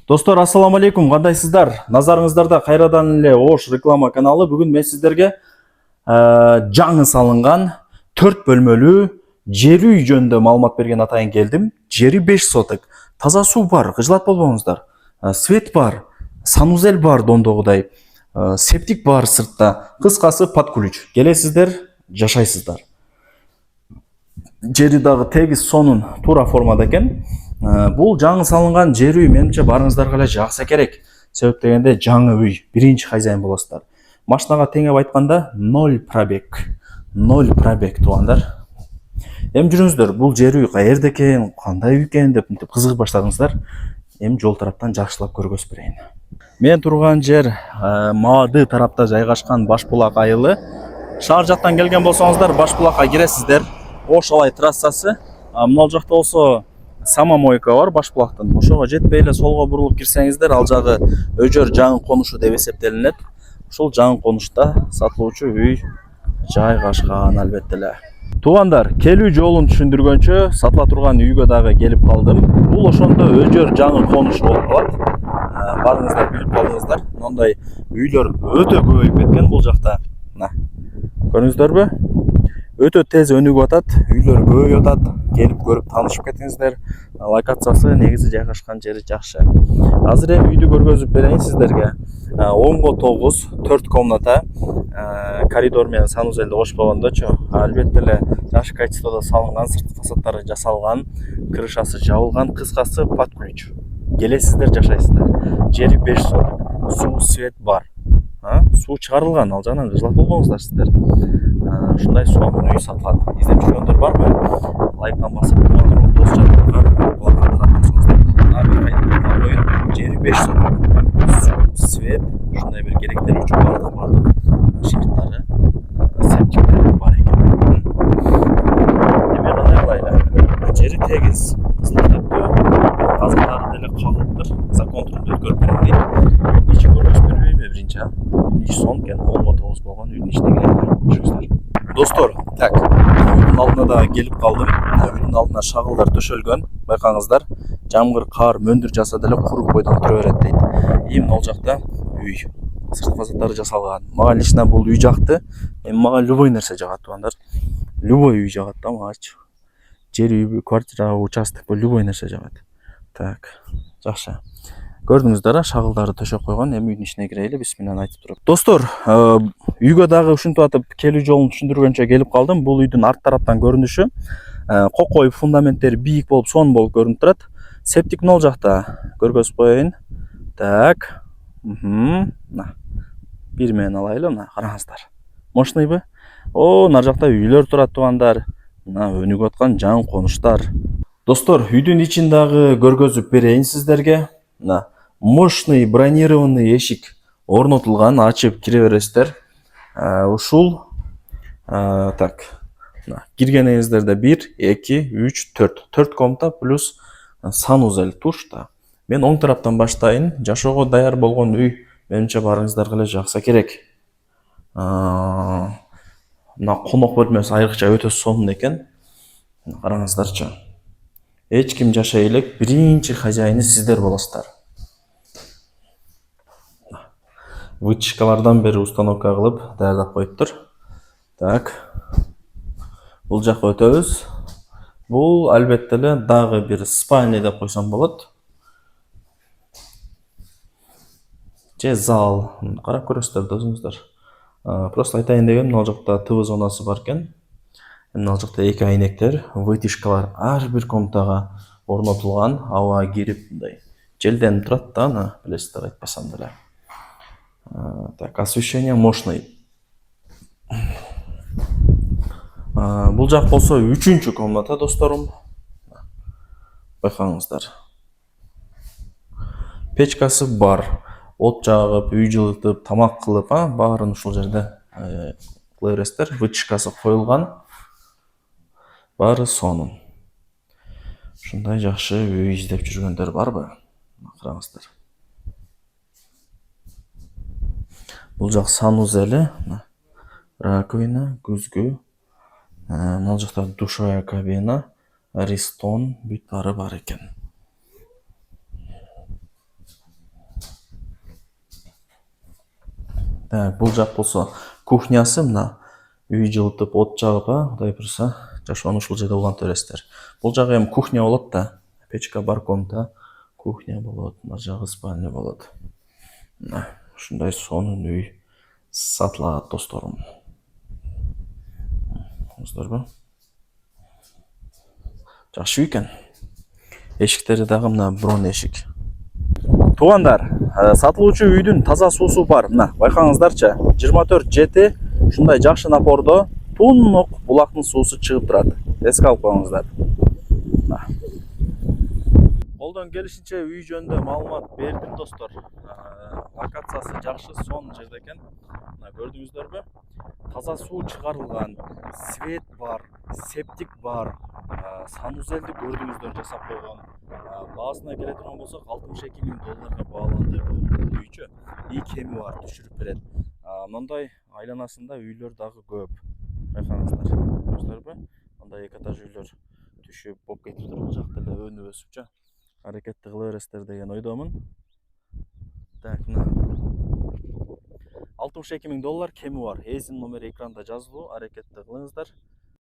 Достор, ассаламу алейкум, кандайсыздар? Назарыңыздарда кайрадан эле Ош реклама каналы. Бүгүн мен сиздерге жаңы салынган 4 бөлмөлүү жер үй жөнүндө маалымат берген атайын келдим. Жери 5 соток. Таза суу бар, кыжылат болбоңуздар. Свет бар, санузел бар дондогудай. Септик бар сыртта. Кыскасы под ключ. Келесиздер, жашайсыздар. Жери дагы тегиз сонун туура формада экен. Бул жаңы салынган жер үй менимче барыңыздарга эле жакса керек. Себеп дегенде жаңы үй, биринчи хозяин болосуздар. Машинага теңеп айтканда 0 пробег. 0 пробег туугандар. Эми жүрүңүздөр, бул жер үй каерде экен, кандай үй экен деп кызыгып баштадыңыздар. Эми жол тараптан жакшылап көргөзүп берейин. Мен турган жер Маады тарапта жайгашкан Башбулак айылы. Шаар жактан келген болсоңуздар, Башбулакка киресиздер. Ошолай трассасы. Мына жакта болсо самомойка бар Башбулактын. Ошого жетпей эле солго бурулуп кирсеңиздер, ал жагы өжөр жаңы конушу деп эсептелинет. Ушул жаңы конушта сатылуучу үй жайгашкан албетте эле. Туугандар, келүү жолун түшүндүргөнчө сатыла турган үйгө дагы келип калдым. Бул ошондо өжөр жаңы конуш болуп калат. Барыңыздар, билип калдыңыздар. Мындай үйлөр өтө көбөйүп кеткен бул жакта. Мына. Көрдүңүздөрбү? Өтө тез өнүгүп атат, үйлөр көбөйүп атат. Келип көрүп таанышып кетиңиздер. Локациясы негизи жайгашкан жери жакшы. Азыр эми үйдү көргөзүп берейин сиздерге. 10-9, 4 комната, коридор менен санузелди кошпогондочу. Албетте эле жакшы качестводо салынган, сырткы фасадтары жасалган, крышасы жабылган, кыскасы под ключ. Келесиздер, жашайсыздар. Жери 5 соток. Суу, свет бар. Суу чыгарылган, ал жагынан кыжылат болбоңуздар сиздер. Ушундай сонун үй сатылат. Издеп жүргөндөр барбы? Лайктан басып, дос жактарга булакка тарап койсоңуздар. Жери 5 соток. Суу, свет, ушундай бир керектелүүчү бардык шарттары, септиктери бар экен. Эми кандай кылайлы? Жери тегиз, кызылтаттуу, казыктары деле кагылыптыр. Закон түрүндө өткөрүп берем дейт. Ичи көргөзүп бербейби биринчи? Ич сон экен, 10-9 болгон үйдүн ичине кирели. Достор, так, үйдүн алдына да келип калдым. Үйдүн алдына шагылдар төшөлгөн, байкаңыздар. Жамгыр, кар, мөндүр жаса деле куруп бойдон тура берет дейт. Эми ал жакта үй, сырткы фасадтары жасалган. Мага лично бул үй жакты. Эми мага любой нерсе жагат, туугандар. Любой үй жагат да магачы. Жер үй, квартира, участок, любой нерсе жагат. Так, жакшы. Көрдүңүздөр, шагылдарды төшөп койгон. Эми үйдүн ичине кирели, бисмилlah айтып туруп. Достор, үйгө дагы ушинтип атып келүү жолун түшүндүргөнчө келип калдым. Бул үйдүн арт тараптан көрүнүшү кокой фундаменттери бийик болуп, сонун болуп көрүнүп турат. Септик нол жакта көргөзүп коеюн. Так. Мына. Бир менен алайлы, мына караңыздар. Мощныйбы? Нар жакта үйлөр турат, туугандар. Мына өнүгүп аткан жаңы конуштар. Достор, үйдүн ичин дагы көргөзүп берейин сиздерге. Мына мощный бронированный эшик орнотулган, ачып кире бересиздер. Ушул так. Киргениңиздерде 1, 2, 3, 4. 4 комната плюс санузел тушта. Мен оң тараптан баштайын. Жашоого даяр болгон үй менимче барыңыздарга эле жакса керек. Мына конок бөлмөсү айрыкча өтө сонун экен. Караңыздарчы. Эч ким жашай элек, биринчи хозяйны сиздер болосуздар. Вытяжкалардан бери установка кылып даярдап коюптур. Так. Бул жакка өтөбүз. Бул албетте эле дагы бир спальня деп койсом болот. Же зал. Карап көрөсүздөр өзүңүздөр. Просто айтайын дегеним, ал жакта ТВ зонасы бар экен. Ал жакта эки айнектер, вытяжкалар ар бир комнатага орнотулган. Аба кирип мындай желденип турат да, аны билесиздер, айтпасам деле. Так, освещение мощный. Бул жак болсо 3-чү комната, досторум. Байкаңыздар. Печкасы бар. От жагып, үй жылытып, тамак кылып, баарын ушул жерде кыла бересиздер. Вытяжкасы коюлган. Баары сонун. Ушундай жакшы үй издеп жүргөндөр барбы? Караңыздар. Бул жак санузели, раковина, күзгү. Мына жакта душевая кабина, ристон, бүт баары бар экен. Так, бул жак болсо кухнясы, мына үй жылытып, от жагып, Кудай буюрса, жашоону ушул жерде улантып бересиздер. Бул жагы эми кухня болот да. Печка бар комната, кухня болот, мына жагы спальня болот. Мына ушундай сонун үй сатылат досторум. Көрдүңүздөрбү? Жакшы үй экен. Эшиктери дагы мына брон эшик. Туугандар, сатылуучу үйдүн таза суусу бар. Мына байкаңыздарчы, 24/7 ушундай жакшы напордо тунук булактын суусу чыгып турат. Эске алып коюңуздар. Колдон келишинче үй жөнүндө маалымат бердим достор. Локациясы жакшы, сонун жерде экен. Мына көрдүңүздөрбү? Таза суу чыгарылган, свет бар, септик бар. Санузелди көрдүңүздөр жасап койгон. Баасына келе турган болсок, $62.000 бааланды бул үйчү. И кеми бар, түшүрүп берет. Мындай айланасында үйлөр дагы көп. Байкаңыздар, көрдүңүздөрбү? Мындай эки этаж үйлөр түшүп болуп кетиптир. Бул жакта эле өнүп өсүпчү. Аракетти кыла бересиздер деген ойдомун. Так, мына $62.000 кеми бар. Эзин номери экранда жазылуу. Аракетти кылыңыздар.